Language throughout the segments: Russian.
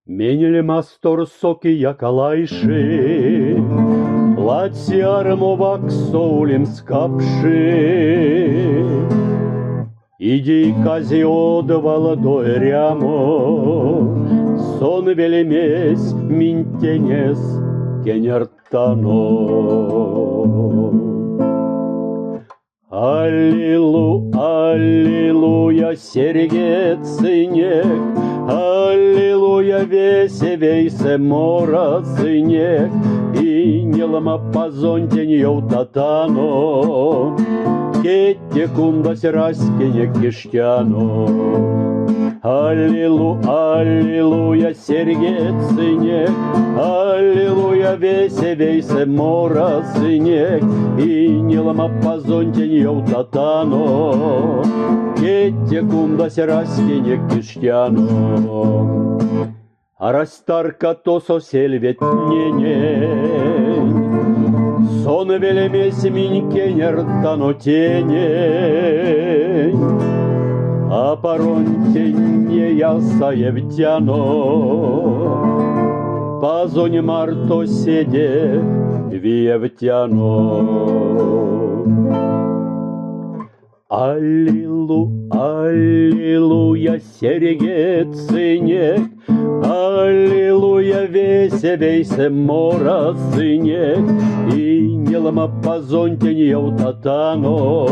Менили мастор соки якалайши, платье армовак соулем скапши. Иди кази одвала до рямо, сон велемесь минтенес кенертано. Аллилуйя, сергецинек, аллилуйя, весевейсе мора сынек, и нелама позонтень йоутатано, кетте кундас раскинек киштяно. Аллилуйя, сергецинек, аллилуйя, весевейсе мора сынек, и нелама позонтень йоутатано, кетте кундас раскинек киштяно. Арастарка то соселветненень, сон велемесь минькенертано тенень, а паронтенье ясаевтяно, пазонь марто седе виевтяно. Аллилуйя, сергецинек, аллилуйя, весевейсе мора сынек, и нелама позонтень йоутатано,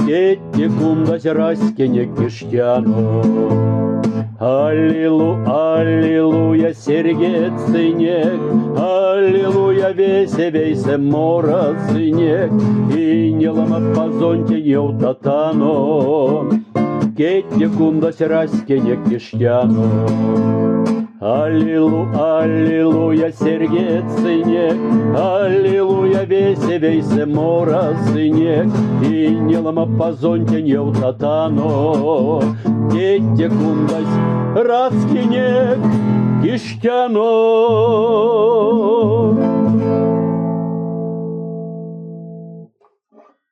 кетте кундас раскинек киштяно. Аллилуйя, сергецинек, аллилуйя, весевейсе мора сынек, и нелама позонтень йоутатано, кетте кундас раскинек киштяно. Аллилуйя, сергецинек, аллилуйя, весевейсе мора сынек, и нелама позонтень йоутатано, кетте кундас раскинек киштяно.